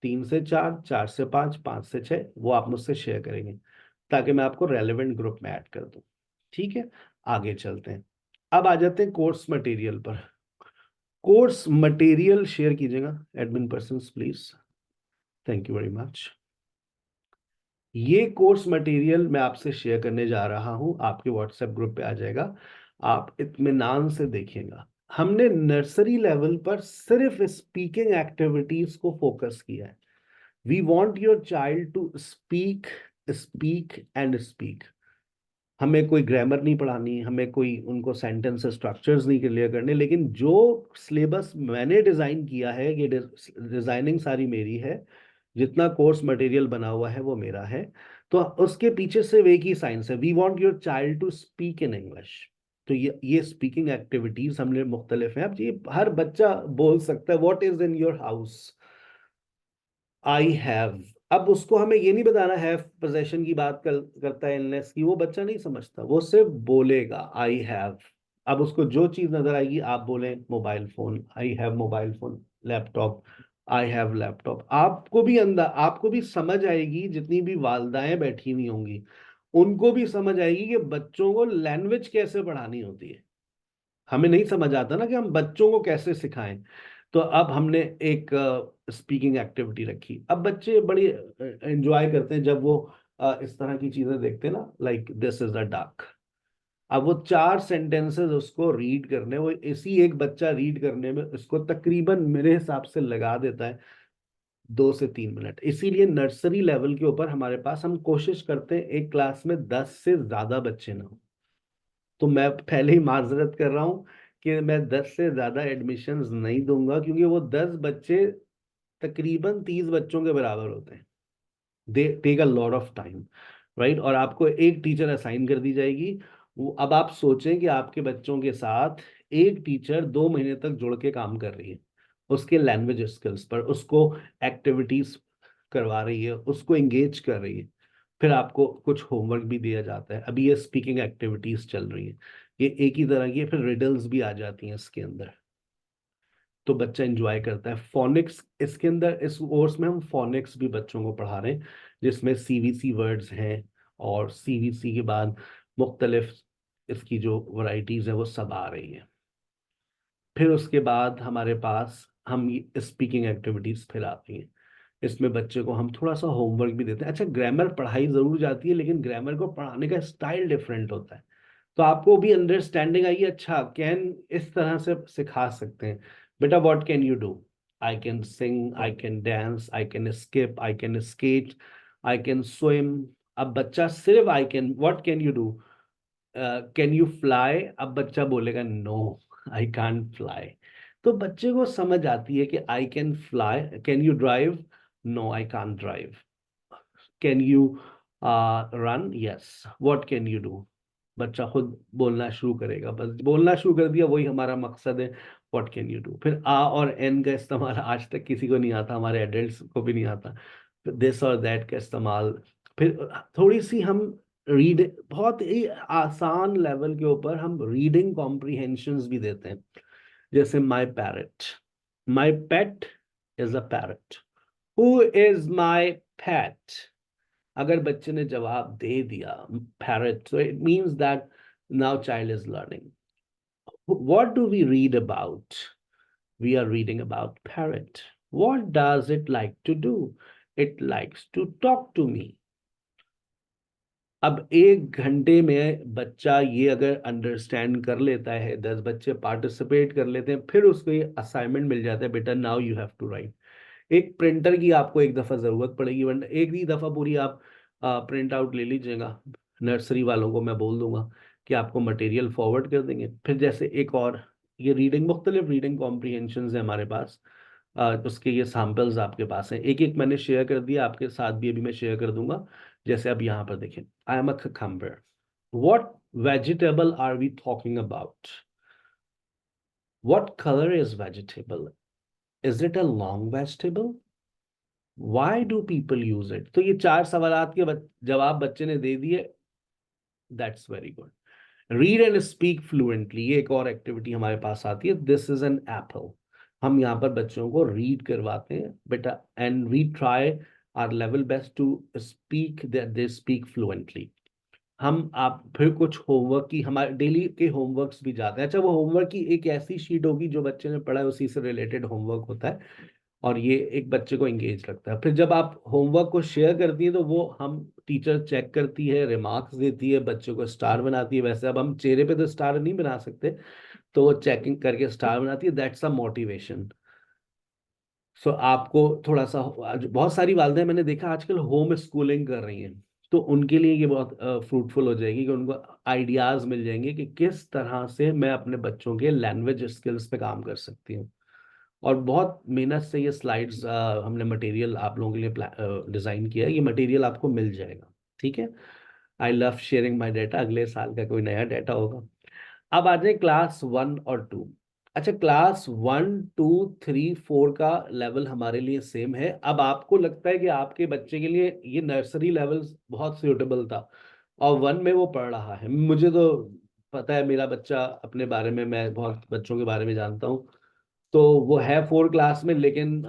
3 से 4, 4 से 5, 5 से 6, वो आप मुझसे शेयर करेंगे, ताकि मैं आपको रेलेवेंट ग्रुप में ऐड कर दूं। ठीक है, आगे चलते हैं। अब आ जाते हैं कोर्स मटेरियल पर। कोर्स मटेरियल शेयर कीजिएगा admin person please, thank you very much. ये कोर्स मटेरियल मैं आपसे शेयर करने जा रहा हूं, आपके व्हाट्सएप ग्रुप पे आ जाएगा, आप इत्मीनान से देखिएगा। हमने नर्सरी लेवल पर सिर्फ स्पीकिंग एक्टिविटीज को फोकस किया है। We want your child to speak, speak and speak. हमें कोई ग्रामर नहीं पढ़ानी, हमें कोई उनको सेंटेंस स्ट्रक्चर्स नहीं क्लियर करने, लेकिन जो सिलेबस मैंने डिजाइन किया है, ये डिजाइनिंग सारी मेरी है, जितना कोर्स मटेरियल बना हुआ है वो मेरा है। तो उसके पीछे से एक ही साइंस है, we want your child to speak in English. तो ये स्पीकिंग एक्टिविटीज हमने मुख्तलिफ हैं। अब ये हर बच्चा बोल सकता है, what is in your house, I have. अब उसको हमें ये नहीं बताना है पोजेशन की बात करता है इलनेस की, वो बच्चा नहीं समझता, वो सिर्फ बोलेगा आई हैव। अब उसको जो चीज नजर आएगी, आप बोलें mobile phone, I have mobile phone, laptop, I have laptop, आपको भी अंदर, आपको भी समझ आएगी, जितनी भी वालदाएं बैठी हुई होंगी उनको भी समझ आएगी कि बच्चों को लैंग्वेज कैसे पढ़ानी होती है। हमें नहीं समझ आता ना कि हम बच्चों को कैसे सिखाएं। तो अब हमने एक स्पीकिंग एक्टिविटी रखी। अब बच्चे बड़ी एंजॉय करते हैं जब वो इस तरह की चीजें देखते हैं ना, like this is a duck. अब वो 4 सेंटेंसेस उसको रीड करने, वो इसी एक बच्चा रीड करने में उसको तकरीबन मेरे हिसाब से लगा देता है 2 से 3 मिनट। इसीलिए नर्सरी लेवल के ऊपर हमारे पास, हम कोशिश करते हैं एक क्लास में 10 से ज्यादा बच्चे ना हो। तो मैं पहले ही माजरत कर रहा हूँ कि मैं 10 से ज्यादा एडमिशन्स नहीं दूंगा, क्योंकि वो 10 बच्चे तकरीबन 30 बच्चों के बराबर होते हैं। They take a lot of time, right. और आपको एक टीचर असाइन कर दी जाएगी। वो, अब आप सोचें कि आपके बच्चों के साथ एक टीचर 2 महीने तक जुड़ के काम कर रही है, उसके लैंग्वेज स्किल्स पर, उसको एक्टिविटीज करवा रही है, उसको एंगेज कर रही है। फिर आपको कुछ होमवर्क भी दिया जाता है। अभी ये स्पीकिंग एक्टिविटीज चल रही हैं, ये एक ही तरह की है, फिर रिडल्स भी आ जाती हैं इसके अंदर। तो बच्चा एंजॉय करता है। फोनिक्स, इसके अंदर इस कोर्स में हम फोनिक्स भी बच्चों को पढ़ा रहे हैं, जिसमें सीवीसी वर्ड्स हैं, और सीवीसी के बाद मुख्तलिफ इसकी जो वैरायटीज है वो सब आ रही है। फिर उसके बाद हमारे पास हम स्पीकिंग एक्टिविटीज फिर आती हैं। इसमें बच्चे को हम थोड़ा सा होमवर्क भी देते हैं। अच्छा, ग्रामर पढ़ाई जरूर जाती है, लेकिन ग्रामर को पढ़ाने का स्टाइल डिफरेंट होता है, तो आपको भी अंडरस्टैंडिंग आई, अच्छा कैन इस तरह से सिखा सकते हैं। बेटा what can you do? I can sing, I can dance, I can skip, I can skate, I can swim. अब बच्चा सिर्फ I can, what can you do, can you fly? अब बच्चा बोलेगा नो, आई कांट फ्लाई। तो बच्चे को समझ आती है कि I can fly. Can you drive? No, I can't drive. Can you run? Yes. What can you do? बच्चा खुद बोलना शुरू करेगा। बस बोलना शुरू कर दिया, वही हमारा मकसद है। What can you do? फिर आ और एन का इस्तेमाल आज तक किसी को नहीं आता, हमारे एडल्ट्स को भी नहीं आता। फिर दिस और दैट का इस्तेमाल। फिर थोड़ी सी हम रीड, बहुत ही आसान लेवल के ऊपर हम रीडिंग कॉम्प्रिहेंशंस भी देते हैं। जैसे my parrot, my pet is a parrot, who is my pet? अगर बच्चे ने जवाब दे दिया parrot, so it means that now child is learning. What do we read about? We are reading about parrot. What does it like to do? It likes to talk to me. अब 1 घंटे में बच्चा ये अगर understand कर लेता है, 10 बच्चे पार्टिसिपेट कर लेते हैं, फिर उसको ये असाइनमेंट मिल जाता है, बेटा now you have to write. एक प्रिंटर की आपको एक दफ़ा ज़रूरत पड़ेगी, वरना एक ही दफ़ा पूरी आप प्रिंट आउट ले लीजिएगा। नर्सरी वालों को मैं बोल दूंगा कि आपको मटेरियल फॉरवर्ड कर देंगे। फिर जैसे एक और, ये रीडिंग, मुख्तलिफ रीडिंग कॉम्प्रिहेंशन है हमारे पास। उसके ये सैम्पल्स आपके पास हैं, एक एक मैंने शेयर कर दिया, आपके साथ भी अभी मैं शेयर कर दूंगा। जैसे अब यहाँ पर देखें, I am a cucumber. What vegetable are we talking about? What color is vegetable? Is it a long vegetable? Why do people use it? तो ये 4 सवालात के जवाब बच्चे ने दे दिए। That's very good. Read and speak fluently, ये एक और एक्टिविटी हमारे पास आती है। This is an apple. हम यहाँ पर बच्चों को रीड करवाते हैं बेटा, and we try our level best to speak that they speak fluently. हम आप फिर कुछ होमवर्क की, हमारे डेली के होमवर्क्स भी जाते हैं। अच्छा, वो होमवर्क की एक ऐसी शीट होगी जो बच्चे ने पढ़ा है उसी से रिलेटेड होमवर्क होता है, और ये एक बच्चे को एंगेज रखता है। फिर जब आप होमवर्क को शेयर करती है तो वो हम टीचर चेक करती है, रिमार्क्स देती है, बच्चों को स्टार बनाती है। वैसे अब हम चेहरे पे तो स्टार नहीं बना सकते, तो वो चेकिंग करके स्टार बनाती है। That's a motivation. सो आपको थोड़ा सा, बहुत सारी वालदें मैंने देखा आजकल होम स्कूलिंग कर रही हैं, तो उनके लिए ये बहुत फ्रूटफुल हो जाएगी कि उनको आइडियाज मिल जाएंगे कि किस तरह से मैं अपने बच्चों के लैंग्वेज स्किल्स पे काम कर सकती हूँ। और बहुत मेहनत से ये स्लाइड्स हमने मटेरियल आप लोगों के लिए डिज़ाइन किया है। ये मटेरियल आपको मिल जाएगा, ठीक है। I love sharing my data, अगले साल का कोई नया डाटा होगा। अब आ जाए क्लास 1 और 2। अच्छा, क्लास 1, 2, 3, 4 का लेवल हमारे लिए सेम है। अब आपको लगता है कि आपके बच्चे के लिए ये नर्सरी लेवल बहुत सूटेबल था, और 1 में वो पढ़ रहा है। मुझे तो पता है, मेरा बच्चा अपने बारे में, मैं बहुत बच्चों के बारे में जानता हूँ, तो वो है 4 क्लास में, लेकिन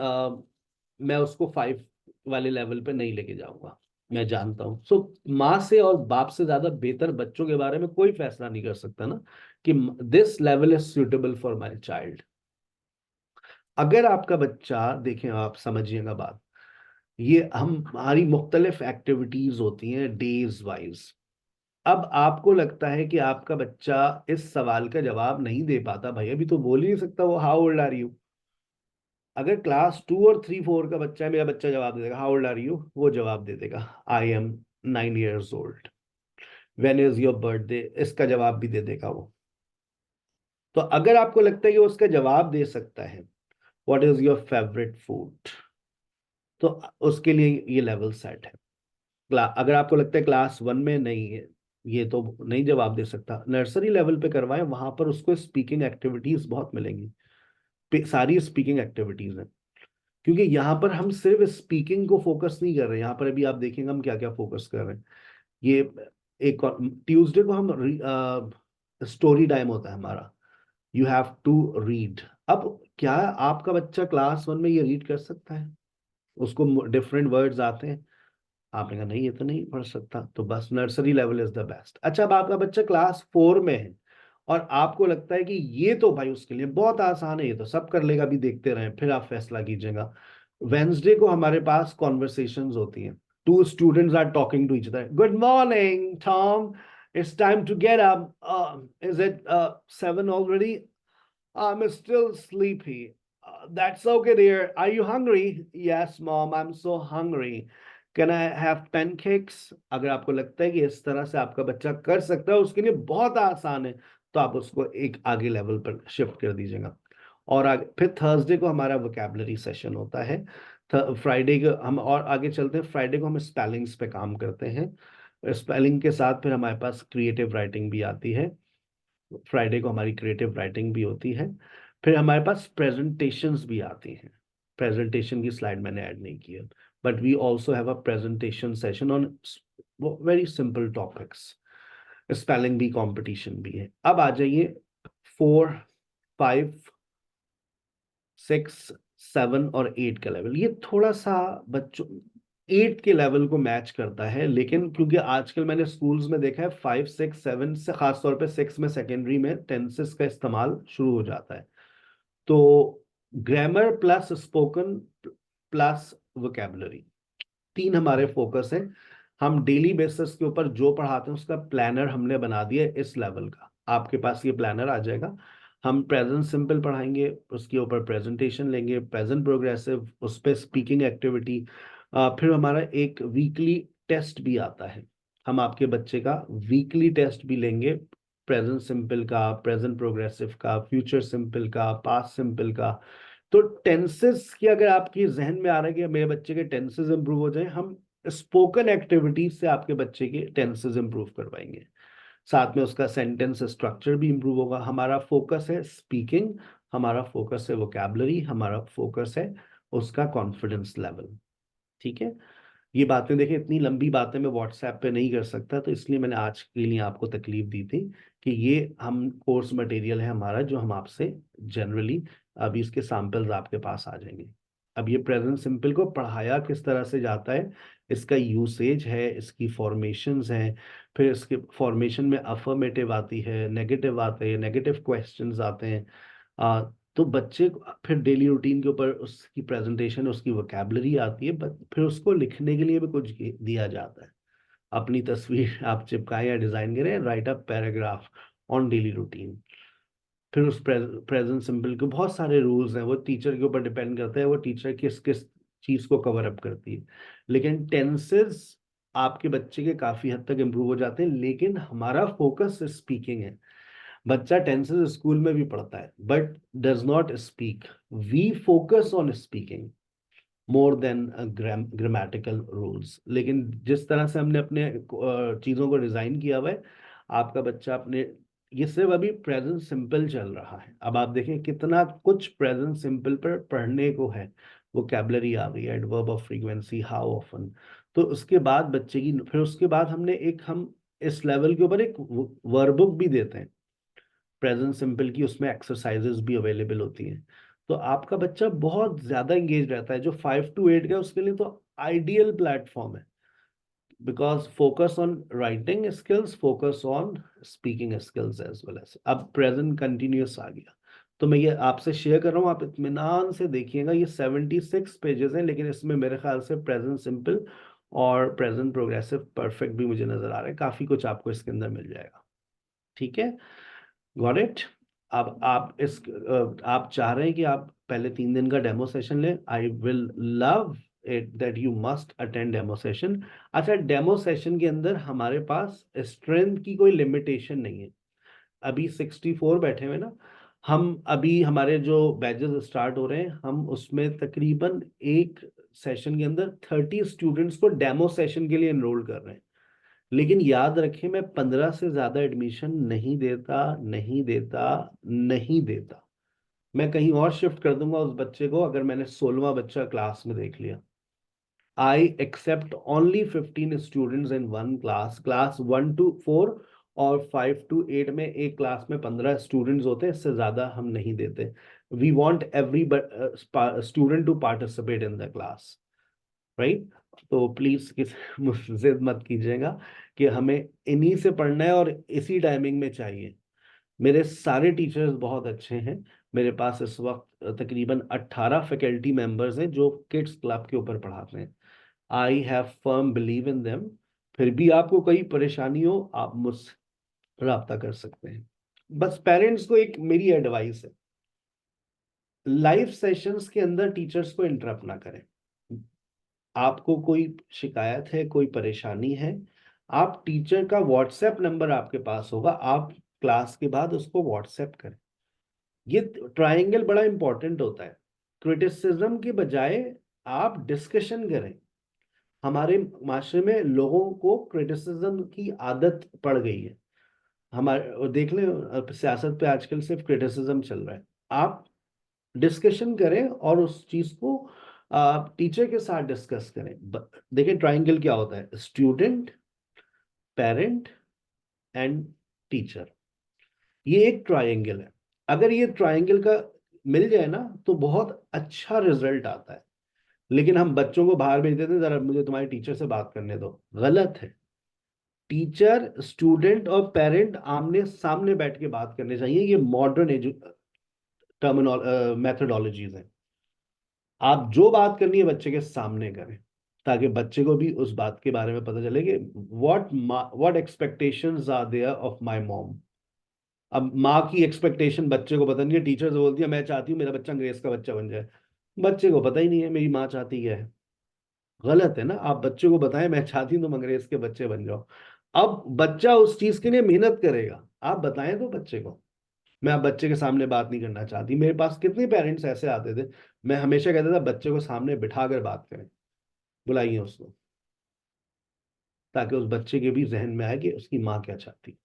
मैं उसको 5 वाले लेवल पे नहीं लेके जाऊंगा। मैं जानता हूँ। सो माँ से और बाप से ज्यादा बेहतर बच्चों के बारे में कोई फैसला नहीं कर सकता ना, कि this level is suitable for my child. अगर आपका बच्चा, देखें आप समझिएगा बात, ये हम हमारी मुख्तलिफ एक्टिविटीज होती हैं डेज वाइज। अब आपको लगता है कि आपका बच्चा इस सवाल का जवाब नहीं दे पाता, भाई अभी तो बोल ही नहीं सकता वो, हाउ ओल्ड आर यू? अगर क्लास 2 और 3, 4 का बच्चा है, मेरा बच्चा जवाब दे देगा हाउ ओल्ड आर यू, वो जवाब दे देगा I am 9 years old. When is your birthday, इसका जवाब भी दे देगा वो। तो अगर आपको लगता है कि वो उसका जवाब दे सकता है, what is your favourite food, तो उसके लिए ये लेवल सेट है। अगर आपको लगता है क्लास 1 में नहीं है, ये तो नहीं जवाब दे सकता, नर्सरी लेवल पे करवाएं, वहां पर उसको स्पीकिंग एक्टिविटीज बहुत मिलेंगी। सारी स्पीकिंग एक्टिविटीज हैं, क्योंकि यहाँ पर हम सिर्फ स्पीकिंग को फोकस नहीं कर रहे हैं। यहाँ पर अभी आप देखेंगे हम क्या क्या फोकस कर रहे हैं। ये एक ट्यूसडे को हम स्टोरी टाइम होता है हमारा, यू हैव टू रीड। अब क्या आपका बच्चा क्लास 1 में ये रीड कर सकता है? उसको डिफरेंट वर्ड्स आते हैं? आपने कहा नहीं, ये तो नहीं पढ़ सकता, तो बस nursery level is the best. अच्छा, अब आपका बच्चा क्लास 4 में है और आपको लगता है कि ये तो भाई उसके लिए बहुत आसान है, ये तो सब कर लेगा, अभी देखते रहें, फिर आप फैसला कीजिएगा। वेंसडे को हमारे पास कॉन्वर्सेशंस होती हैं। Two students are talking to each other, good morning Tom, it's time to get up, is it 7 already? I'm still sleepy. That's okay, dear. Are you hungry? Yes, mom, I'm so hungry. Can I have pancakes? अगर आपको लगता है कि इस तरह से आपका बच्चा कर सकता है, उसके लिए बहुत आसान है, तो आप उसको एक आगे लेवल पर शिफ्ट कर दीजिएगा। और आगे फिर थर्सडे को हमारा वोकैबुलरी सेशन होता है। फ्राइडे को हम और आगे चलते हैं, फ्राइडे को हम स्पेलिंग्स पे काम करते हैं। स्पेलिंग के साथ फिर हमारे पास क्रिएटिव राइटिंग भी आती है। फ्राइडे को हमारी क्रिएटिव राइटिंग भी होती है। फिर हमारे पास प्रेजेंटेशंस भी आती हैं। प्रेजेंटेशन की स्लाइड मैंने ऐड नहीं की है, but we also have a presentation session on very simple topics. Spelling भी कंपटीशन भी है। अब आ जाइए 4, 5, 6, 7 और 8 का लेवल। ये थोड़ा सा बच्चों 8 के लेवल को मैच करता है, लेकिन क्योंकि आजकल मैंने स्कूल्स में देखा है 5, 6, 7 से, खासतौर पे 6 में सेकेंडरी में टेंसेस का इस्तेमाल शुरू हो जाता है। तो grammar plus spoken plus vocabulary, 3 हमारे फोकस हैं। हम डेली बेसिस के ऊपर जो पढ़ाते हैं उसका प्लानर हमने बना दिया है इस लेवल का। आपके पास ये प्लानर आ जाएगा। हम प्रेजेंट सिंपल पढ़ाएंगे, उसके ऊपर प्रेजेंटेशन लेंगे, प्रेजेंट प्रोग्रेसिव, उस पर स्पीकिंग एक्टिविटी। फिर हमारा एक वीकली टेस्ट भी आता है। हम आपके बच्चे का वीकली टेस्ट भी लेंगे, प्रेजेंट सिंपल का, प्रेजेंट प्रोग्रेसिव का, फ्यूचर सिंपल का, पास्ट सिंपल का। तो टेंसेस की अगर आपकी जहन में आ रहा है कि मेरे बच्चे के टेंसेस इंप्रूव हो जाए, हम स्पोकन एक्टिविटीज से आपके बच्चे के टेंसेस इंप्रूव करवाएंगे। साथ में उसका सेंटेंस स्ट्रक्चर भी इंप्रूव होगा। हमारा फोकस है स्पीकिंग, हमारा फोकस है वोकैबुलरी, हमारा फोकस है उसका कॉन्फिडेंस लेवल। ठीक है। ये बातें देखिए, इतनी लंबी बातें मैं व्हाट्सएप पे नहीं कर सकता, तो इसलिए मैंने आज के लिए आपको तकलीफ दी थी कि ये हम कोर्स मटेरियल है हमारा जो हम आपसे जनरली, अभी इसके सैंपल्स आपके पास आ जाएंगे। अब ये प्रेजेंट सिंपल को पढ़ाया किस तरह से जाता है, इसका यूसेज है, इसकी फॉर्मेशंस हैं। फिर इसके फॉर्मेशन में अफर्मेटिव आती है, नेगेटिव आते हैं, नेगेटिव क्वेश्चंस आते हैं। तो बच्चे को फिर डेली रूटीन के ऊपर उसकी प्रेजेंटेशन, उसकी वोकैबुलरी आती है, बट फिर उसको लिखने के लिए भी कुछ दिया जाता है। अपनी तस्वीर आप चिपकाएं या डिजाइन करें, right up paragraph on daily routine. फिर उस प्रेजेंट सिंपल के बहुत सारे रूल्स हैं, वो टीचर के ऊपर डिपेंड करता है, वो टीचर किस किस चीज को कवर अप करती है। लेकिन टेंसेस आपके बच्चे के काफी हद तक इंप्रूव हो जाते हैं, लेकिन हमारा फोकस स्पीकिंग है। बच्चा टेंसेस स्कूल में भी पढ़ता है but does not speak. We focus on speaking more than grammatical rules. लेकिन जिस तरह से हमने अपने चीज़ों को डिज़ाइन किया हुआ है, आपका बच्चा अपने, ये सिर्फ अभी प्रेजेंट सिंपल चल रहा है। अब आप देखें कितना कुछ प्रेजेंट सिंपल पर पढ़ने को है। वोकैबुलरी आ गई, adverb of frequency, how often. तो उसके बाद बच्चे की, फिर उसके बाद हम इस लेवल के ऊपर एक वर्कबुक भी देते हैं प्रेजेंट सिंपल की, उसमें एक्सरसाइजेस भी अवेलेबल होती हैं। तो आपका बच्चा बहुत ज्यादा एंगेज रहता है। जो 5 to 8 का उसके लिए तो आइडियल प्लेटफॉर्म है, because focus on writing skills, focus on speaking skills as well as. अब प्रेजेंट कंटिन्यूस आ गया, तो मैं ये आपसे शेयर कर रहा हूँ, आप इत्मीनान से देखिएगा। ये 76 पेजेस हैं, लेकिन इसमें मेरे ख्याल से प्रेजेंट सिंपल और प्रेजेंट प्रोग्रेसिव परफेक्ट भी मुझे नजर आ रहा है। काफी कुछ आपको इसके अंदर मिल जाएगा। ठीक है, गॉट इट। अब आप चाह रहे हैं कि आप पहले 3 दिन का डेमो सेशन लें। I will love it that you must attend demo session. अच्छा, डेमो सेशन के अंदर हमारे पास स्ट्रेंथ की कोई लिमिटेशन नहीं है। अभी 64 बैठे हुए ना, हम अभी हमारे जो बैचेस स्टार्ट हो रहे हैं, हम उसमें तकरीबन एक सेशन के अंदर 30 स्टूडेंट्स को डेमो सेशन के लिए एनरोल कर रहे हैं। लेकिन याद रखें, मैं 15 से ज्यादा एडमिशन नहीं देता, नहीं देता, नहीं देता। मैं कहीं और शिफ्ट कर दूंगा उस बच्चे को अगर मैंने 16वां बच्चा क्लास में देख लिया। I accept only 15 students in one class, class 1 to 4 और 5 to 8 में एक क्लास में 15 स्टूडेंट्स होते हैं, इससे ज्यादा हम नहीं देते। We want every student to participate in the class, right? तो प्लीज मुझसे जिद मत कीजिएगा कि हमें इन्हीं से पढ़ना है और इसी टाइमिंग में चाहिए। मेरे सारे टीचर्स बहुत अच्छे हैं। मेरे पास इस वक्त तकरीबन 18 फैकल्टी मेंबर्स हैं जो किड्स क्लब के ऊपर पढ़ाते हैं। I have firm believe in them. फिर भी आपको कोई परेशानी हो, आप मुझसे रब्ता कर सकते हैं। बस पेरेंट्स को एक मेरी एडवाइस है, लाइव सेशंस के अंदर टीचर्स को इंटरप्ट ना करें। आपको कोई शिकायत है, कोई परेशानी है, आप टीचर का व्हाट्सएप नंबर आपके पास होगा, आप क्लास के बाद उसको व्हाट्सएप करें। ये ट्रायंगल बड़ा इंपॉर्टेंट होता है। क्रिटिसिज्म के बजाय आप डिस्कशन करें। हमारे माशरे में लोगों को क्रिटिसिज्म की आदत पड़ गई है। हमारे देख लें, सियासत पे आजकल सिर्फ क्रिटिसिज्म चल रहा है। आप डिस्कशन करें और उस चीज को टीचर के साथ डिस्कस करें। देखिए ट्रायंगल क्या होता है, स्टूडेंट, पेरेंट एंड टीचर, ये एक ट्रायंगल है। अगर ये ट्रायंगल का मिल जाए ना तो बहुत अच्छा रिजल्ट आता है। लेकिन हम बच्चों को बाहर भेज देते हैं, जरा मुझे तुम्हारे टीचर से बात करने दो। गलत है। टीचर, स्टूडेंट और पेरेंट आमने सामने बैठ के बात करने चाहिए। ये मॉडर्न मेथडोलॉजीज हैं। आप जो बात करनी है बच्चे के सामने करें, ताकि बच्चे को भी उस बात के बारे में पता चले कि what expectations are there of my mom. अब माँ की एक्सपेक्टेशन बच्चे को पता नहीं है। टीचर से बोलती है मैं चाहती हूँ मेरा बच्चा अंग्रेज का बच्चा बन जाए, बच्चे को पता ही नहीं है मेरी माँ चाहती क्या है। गलत है ना। आप बच्चे को बताएं मैं चाहती हूँ तुम अंग्रेज के बच्चे बन जाओ। अब बच्चा उस चीज के लिए मेहनत करेगा। आप बताएं तो बच्चे को। मैं आप बच्चे के सामने बात नहीं करना चाहती। मेरे पास कितने पेरेंट्स ऐसे आते थे, मैं हमेशा कहता था बच्चे को सामने बिठा कर बात करें, बुलाइए उसको, ताकि उस बच्चे के भी जहन में आए कि उसकी माँ क्या चाहती।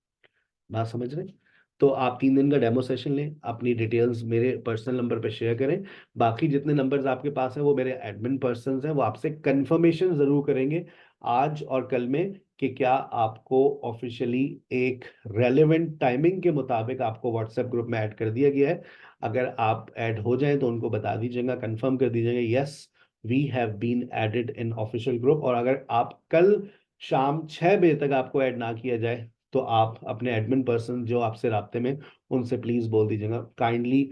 बात समझ रहे हैं? तो आप 3 दिन का डेमो सेशन लें, अपनी डिटेल्स मेरे पर्सनल नंबर पर शेयर करें। बाकी जितने नंबर्स आपके पास हैं वो मेरे एडमिन पर्सन्स हैं, वो आपसे कंफर्मेशन जरूर करेंगे आज और कल में कि क्या आपको ऑफिशियली एक रेलेवेंट टाइमिंग के मुताबिक आपको व्हाट्सएप ग्रुप में ऐड कर दिया गया है। अगर आप ऐड हो जाएं तो उनको बता दीजिएगा, कंफर्म कर दीजिएगा yes we have been added in official group. और अगर आप कल शाम 6 बजे तक आपको ऐड ना किया जाए तो आप अपने एडमिन पर्सन जो आपसे राब्ते में, उनसे प्लीज बोल दीजिएगा kindly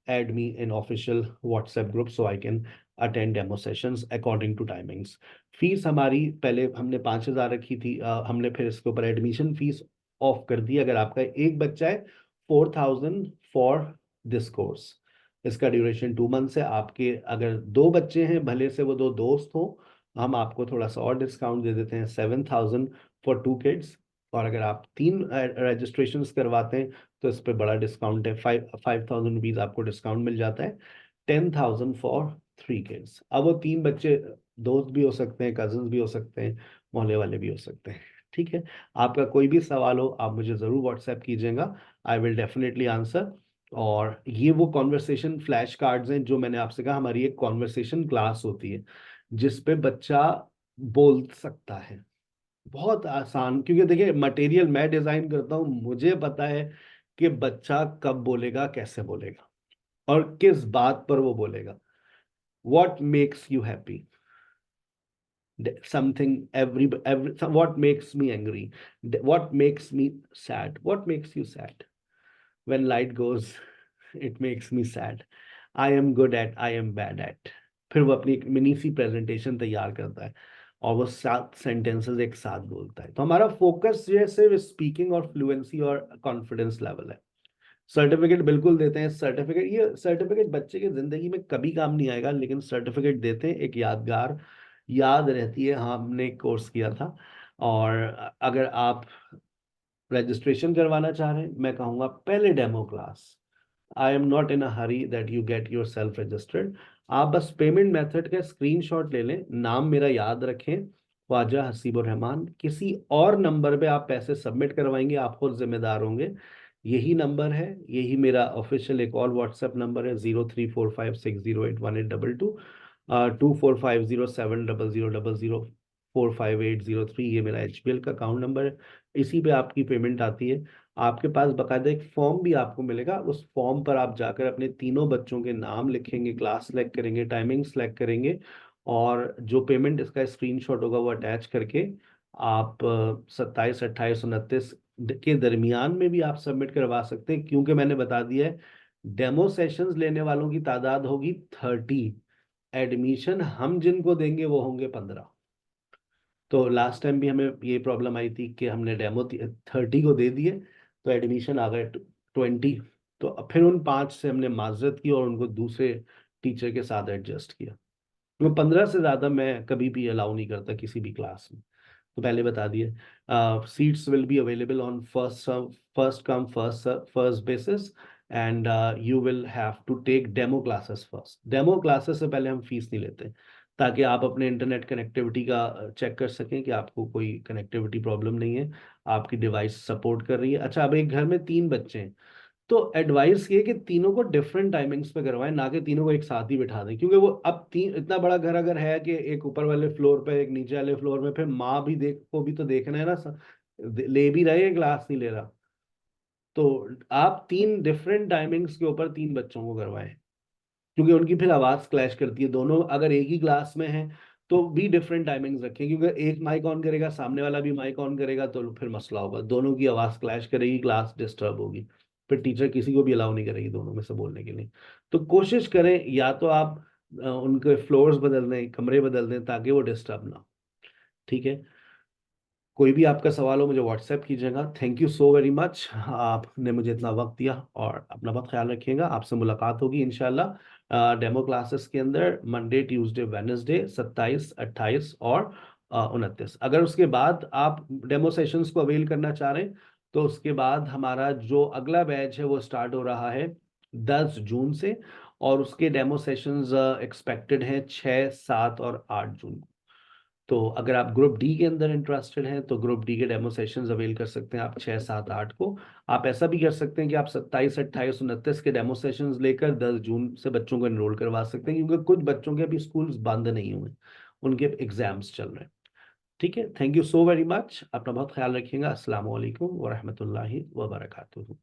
add me in official WhatsApp group so I can attend demo sessions according to timings. Fees हमारी पहले हमने 5,000 रखी थी, हमने फिर इसके ऊपर एडमिशन फीस ऑफ कर दी। अगर आपका एक बच्चा है 4,000 फॉर दिस कोर्स। इसका ड्यूरेशन 2 मंथ्स है। आपके अगर 2 बच्चे हैं, भले से वो 2 दोस्त हों, हम आपको थोड़ा सा और डिस्काउंट दे देते हैं, 7,000 फॉर 2 किड्स। और अगर आप 3 रजिस्ट्रेशन करवाते हैं तो इस पर बड़ा डिस्काउंट है, 5,000 रुपीज आपको डिस्काउंट मिल जाता है, 10,000 फॉर 3 किड्स। अब वो 3 बच्चे दोस्त भी हो सकते हैं, कजन्स भी हो सकते हैं, मोहल्ले वाले भी हो सकते हैं। ठीक है। आपका कोई भी सवाल हो आप मुझे ज़रूर व्हाट्सएप कीजिएगा, आई विल डेफिनेटली आंसर। और ये वो कॉन्वर्सेशन फ्लैश कार्ड्स हैं जो मैंने आपसे कहा, हमारी एक कॉन्वर्सेशन क्लास होती है जिस पे बच्चा बोल सकता है। बहुत आसान, क्योंकि देखिए मटेरियल मैं डिजाइन करता हूँ, मुझे पता है कि बच्चा कब बोलेगा, कैसे बोलेगा और किस बात पर वो बोलेगा। what makes you happy, something every what makes me angry, what makes me sad, what makes you sad, when light goes it makes me sad, I am good at, I am bad at। फिर वो अपनी एक mini सी presentation तैयार करता है और वो 7 sentences एक साथ बोलता है। तो हमारा फोकस जो है सिर्फ स्पीकिंग और फ्लुएंसी और कॉन्फिडेंस लेवल है। सर्टिफिकेट बिल्कुल देते हैं। सर्टिफिकेट, ये सर्टिफिकेट बच्चे की जिंदगी में कभी काम नहीं आएगा, लेकिन सर्टिफिकेट देते हैं, एक यादगार याद रहती है हाँ हमने कोर्स किया था। और अगर आप रजिस्ट्रेशन करवाना चाह रहे हैं, मैं कहूँगा पहले demo class. I am not in a Hari that you get your self registered. आप बस पेमेंट मेथड का स्क्रीनशॉट ले लें, नाम मेरा याद रखें, ख्वाजा हसीबुर रहमान। किसी और नंबर पे आप पैसे सबमिट करवाएंगे, आप खुद जिम्मेदार होंगे। यही नंबर है, यही मेरा ऑफिशियल एक और व्हाट्सएप नंबर है, 0345608182, 24507000458003। ये मेरा HBL का अकाउंट नंबर है, इसी पे आपकी पेमेंट आती है। आपके पास बाकायदा एक फॉर्म भी आपको मिलेगा। उस फॉर्म पर आप जाकर अपने तीनों बच्चों के नाम लिखेंगे, क्लास सेलेक्ट करेंगे, टाइमिंग सेलेक्ट करेंगे, और जो पेमेंट इसका स्क्रीनशॉट होगा वो अटैच करके आप 27, 28, 29 के दरमियान में भी आप सबमिट करवा सकते हैं, क्योंकि मैंने बता दिया है डेमो सेशंस लेने वालों की तादाद होगी 30, एडमिशन हम जिनको देंगे वो होंगे 15। तो लास्ट टाइम भी हमें ये प्रॉब्लम आई थी कि हमने डेमो 30 को दे दिए, तो एडमिशन आ गए 20। तो अब फिर उन 5 से हमने माजरत की और उनको दूसरे टीचर के साथ एडजस्ट किया। तो 15 से ज़्यादा मैं कभी भी अलाउ नहीं करता किसी भी क्लास में। तो पहले बता दिए, seats will be available on first come first basis, and you will have to take demo classes first. Demo classes से पहले हम फीस नहीं लेते, ताकि आप अपने इंटरनेट कनेक्टिविटी का चेक कर सकें कि आपको कोई कनेक्टिविटी प्रॉब्लम नहीं है, आपकी डिवाइस सपोर्ट कर रही है। अच्छा, अब एक घर में 3 बच्चे हैं, तो एडवाइस ये कि तीनों को डिफरेंट टाइमिंग्स पे करवाएं, ना कि तीनों को एक साथ ही बिठा दें, क्योंकि वो अब तीन इतना बड़ा घर अगर है कि एक ऊपर वाले फ्लोर पे एक नीचे वाले फ्लोर में, फिर माँ भी को भी तो देखना है ना, ले भी रहे हैं क्लास नहीं ले रहा। तो आप 3 डिफरेंट टाइमिंग्स के ऊपर 3 बच्चों को करवाएं, क्योंकि उनकी फिर आवाज क्लैश करती है। दोनों अगर एक ही क्लास में हैं तो भी डिफरेंट टाइमिंग्स रखें, क्योंकि एक माइक ऑन करेगा, सामने वाला भी माइक ऑन करेगा, तो फिर मसला होगा, दोनों की आवाज क्लैश करेगी, क्लास डिस्टर्ब होगी, फिर टीचर किसी को भी अलाउ नहीं करेगी दोनों में से बोलने के लिए। तो कोशिश करें या तो आप उनके फ्लोर्स बदल दें, कमरे बदल दें, ताकि वो डिस्टर्ब ना हो। ठीक है, कोई भी आपका सवाल हो मुझे व्हाट्सएप कीजिएगा। Thank you so very much, आपने मुझे इतना वक्त दिया, और अपना बहुत ख्याल रखिएगा। आपसे मुलाकात होगी इंशाल्लाह डेमो क्लासेस के अंदर मंडे, ट्यूसडे, वेडनेसडे 27, 28 और 29। अगर उसके बाद आप डेमो सेशंस को अवेल करना चाह रहे हैं, तो उसके बाद हमारा जो अगला बैच है वो स्टार्ट हो रहा है 10 जून से, और उसके डेमो सेशंस एक्सपेक्टेड हैं 6, 7 और 8 जून को। तो अगर आप ग्रुप डी के अंदर इंटरेस्टेड हैं तो ग्रुप डी के डेमो सेशंस अवेल कर सकते हैं आप 6, 7, 8 को। आप ऐसा भी कर सकते हैं कि आप 27, 28, 29 के डेमो सेशंस लेकर 10 जून से बच्चों को एनरोल करवा सकते हैं, क्योंकि कुछ बच्चों के अभी स्कूल्स बंद नहीं हुए, उनके एग्जाम्स चल रहे हैं। ठीक है, thank you so very much, अपना बहुत ख्याल रखिएगा। अस्सलाम वालेकुम वरहमतुल्लाहि वबरकातुहू।